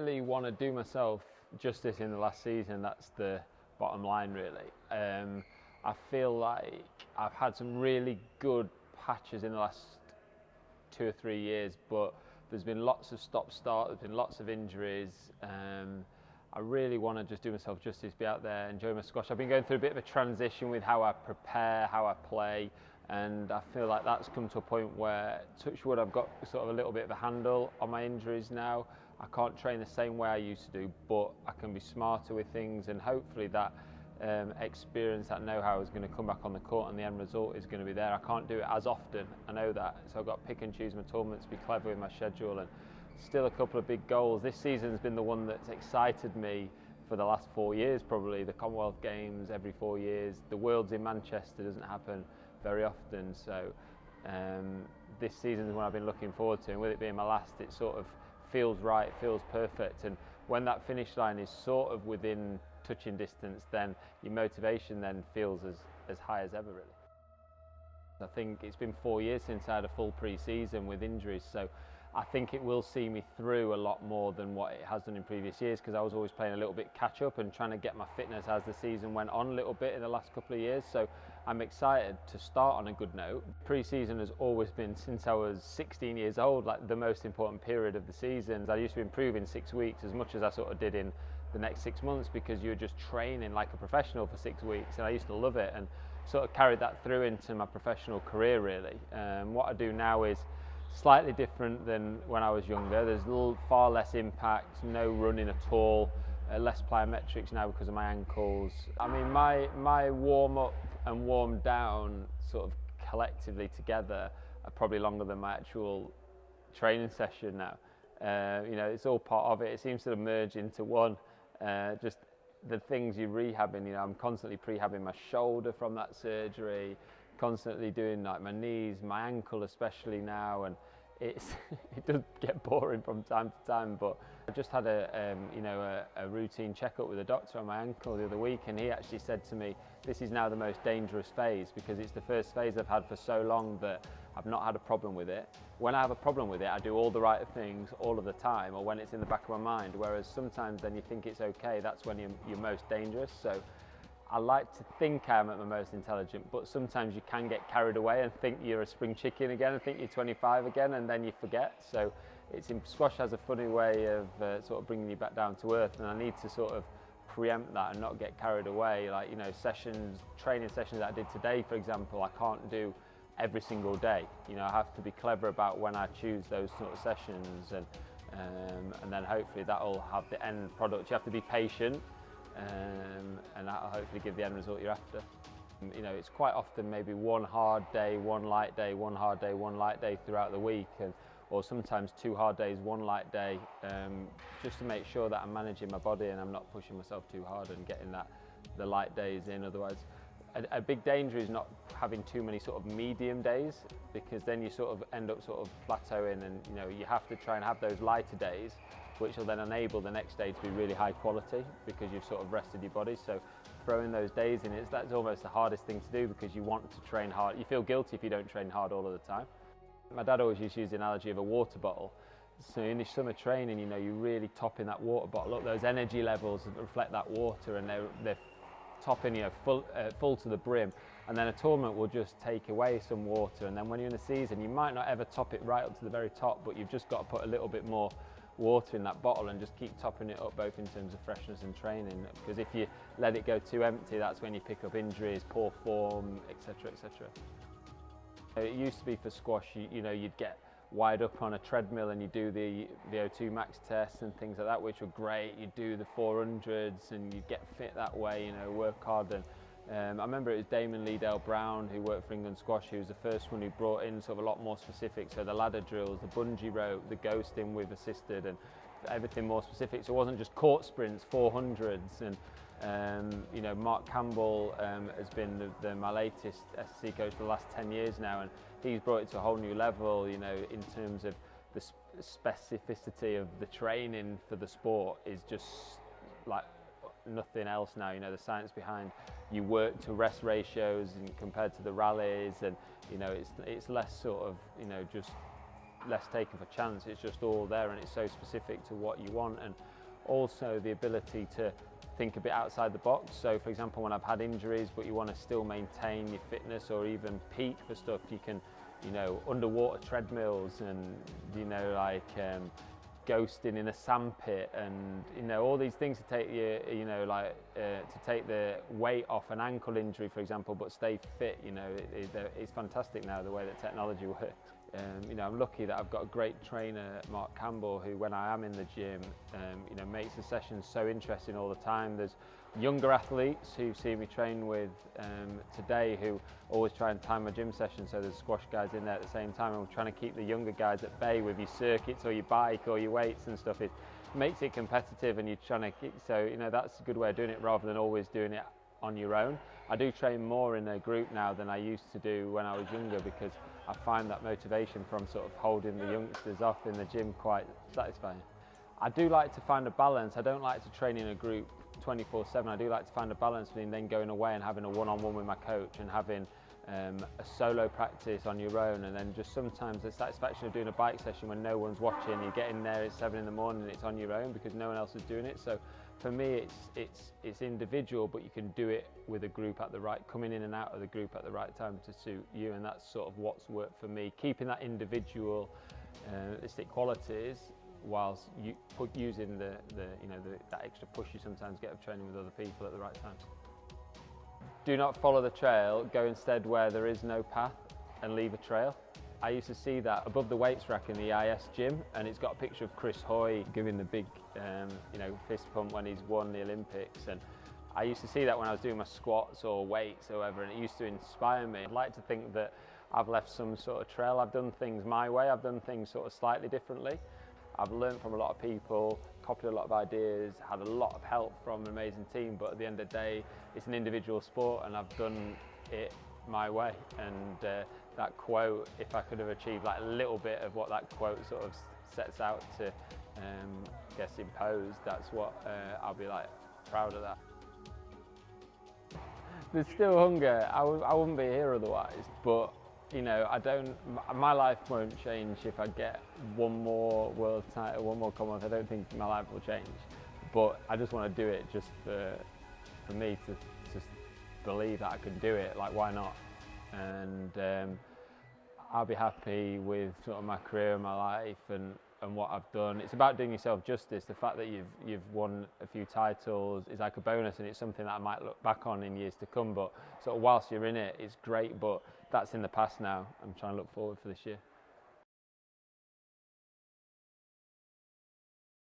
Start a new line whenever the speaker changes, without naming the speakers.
really want to do myself justice in the last season. That's the bottom line, really. I feel like I've had some really good patches in the last 2 or 3 years, but there's been lots of stop-start, there's been lots of injuries. I really want to just do myself justice, be out there, enjoy my squash. I've been going through a bit of a transition with how I prepare, how I play, and I feel like that's come to a point where, touch wood, I've got sort of a little bit of a handle on my injuries now. I can't train the same way I used to do, but I can be smarter with things, and hopefully that experience, that know-how is going to come back on the court, and the end result is going to be there. I can't do it as often, I know that, so I've got to pick and choose my tournaments, be clever with my schedule, and still a couple of big goals. This season's been the one that's excited me for the last 4 years, probably. The Commonwealth Games every 4 years. The Worlds in Manchester doesn't happen very often, so this season is one I've been looking forward to, and with it being my last, it sort of feels right, feels perfect, and when that finish line is sort of within touching distance, then your motivation then feels as high as ever, really. I think it's been 4 years since I had a full pre-season with injuries, so I think it will see me through a lot more than what it has done in previous years, because I was always playing a little bit catch up and trying to get my fitness as the season went on a little bit in the last couple of years. So I'm excited to start on a good note. Pre-season has always been, since I was 16 years old, like the most important period of the seasons. I used to improve in 6 weeks as much as I sort of did in the next 6 months, because you're just training like a professional for 6 weeks, and I used to love it, and sort of carried that through into my professional career, really. What I do now is slightly different than when I was younger. There's far less impact, no running at all, less plyometrics now because of my ankles. I mean, my warm up and warm down sort of collectively together are probably longer than my actual training session now. You know, it's all part of it. It seems to merge into one. Just the things you're rehabbing, you know, I'm constantly prehabbing my shoulder from that surgery, constantly doing like my knees, my ankle especially now, and it does get boring from time to time. But I just had a routine checkup with a doctor on my ankle the other week, and he actually said to me, this is now the most dangerous phase, because it's the first phase I've had for so long that I've not had a problem with it. When I have a problem with it, I do all the right things all of the time, or when it's in the back of my mind, whereas sometimes then you think it's okay, that's when you're most dangerous. So I like to think I'm at my most intelligent, but sometimes you can get carried away and think you're a spring chicken again, and think you're 25 again, and then you forget. So squash has a funny way of sort of bringing you back down to earth, and I need to sort of preempt that and not get carried away. Like, you know, training sessions that I did today, for example, I can't do every single day. You know, I have to be clever about when I choose those sort of sessions, and then hopefully that'll have the end product. You have to be patient, and that'll hopefully give the end result you're after. You know, it's quite often maybe one hard day, one light day, one hard day, one light day throughout the week, or sometimes 2 hard days, 1 light day, just to make sure that I'm managing my body and I'm not pushing myself too hard and getting the light days in. Otherwise, a big danger is not having too many sort of medium days, because then you sort of end up sort of plateauing, and you know, you have to try and have those lighter days, which will then enable the next day to be really high quality, because you've sort of rested your body. So throwing those days in, that's almost the hardest thing to do, because you want to train hard. You feel guilty if you don't train hard all of the time. My dad always used to use the analogy of a water bottle. So in the summer training, you know, you're really topping that water bottle up. Those energy levels reflect that water, and they're topping, you know, full to the brim. And then a tournament will just take away some water, and then when you're in the season, you might not ever top it right up to the very top, but you've just got to put a little bit more water in that bottle and just keep topping it up, both in terms of freshness and training, because if you let it go too empty, that's when you pick up injuries, poor form, etc, etc. It used to be for squash, you know, you'd get wired up on a treadmill and you do the VO2 max tests and things like that, which were great. You'd do the 400s and you'd get fit that way, you know, work hard. And I remember it was Damon Liddell-Brown, who worked for England Squash, who was the first one who brought in sort of a lot more specific. So the ladder drills, the bungee rope, the ghosting with assisted, and everything more specific. So it wasn't just court sprints, 400s. And you know, Mark Campbell has been my latest SC coach for the last 10 years now, and he's brought it to a whole new level, you know, in terms of the specificity of the training for the sport is just like nothing else now. You know, the science behind you work to rest ratios and compared to the rallies, and you know, it's less sort of, you know, just less taken for chance. It's just all there, and it's so specific to what you want. And also the ability to think a bit outside the box. So for example, when I've had injuries but you want to still maintain your fitness or even peak for stuff, you can, you know, underwater treadmills and, you know, like ghosting in a sandpit, and, you know, all these things to take you know, like to take the weight off an ankle injury, for example, but stay fit. You know, it's fantastic now the way that technology works. You know, I'm lucky that I've got a great trainer, Mark Campbell, who, when I am in the gym, you know, makes the sessions so interesting all the time. There's younger athletes who see me train with today who always try and time my gym session, so there's squash guys in there at the same time, and we're trying to keep the younger guys at bay with your circuits or your bike or your weights and stuff. It makes it competitive, and you're trying to keep, so, you know, that's a good way of doing it rather than always doing it on your own. I do train more in a group now than I used to do when I was younger, because I find that motivation from sort of holding the youngsters off in the gym quite satisfying. I do like to find a balance. I don't like to train in a group 24/7. I do like to find a balance between then going away and having a one-on-one with my coach and having a solo practice on your own, and then just sometimes the satisfaction of doing a bike session when no one's watching. You get in there at 7 in the morning and it's on your own because no one else is doing it. So for me, it's individual, but you can do it with a group at the right, coming in and out of the group at the right time to suit you, and that's sort of what's worked for me. Keeping that individualistic qualities whilst using the you know, that extra push you sometimes get of training with other people at the right times. Do not follow the trail, go instead where there is no path and leave a trail. I used to see that above the weights rack in the IS gym, and it's got a picture of Chris Hoy giving the big you know, fist pump when he's won the Olympics, and I used to see that when I was doing my squats or weights or whatever, and it used to inspire me. I'd like to think that I've left some sort of trail. I've done things my way, I've done things sort of slightly differently. I've learned from a lot of people, copied a lot of ideas, had a lot of help from an amazing team, but at the end of the day, it's an individual sport, and I've done it my way. And that quote, if I could have achieved like a little bit of what that quote sort of sets out to, guess, impose, that's what I'll be like proud of that. There's still hunger. I wouldn't be here otherwise, but, you know, my life won't change if I get one more world title, one more Commonwealth. I don't think my life will change, but I just want to do it just for me to just believe that I can do it. Like, why not? And I'll be happy with sort of my career and my life and what I've done. It's about doing yourself justice. The fact that you've won a few titles is like a bonus, and it's something that I might look back on in years to come, but sort of whilst you're in it, it's great, but that's in the past now. I'm trying to look forward for this year.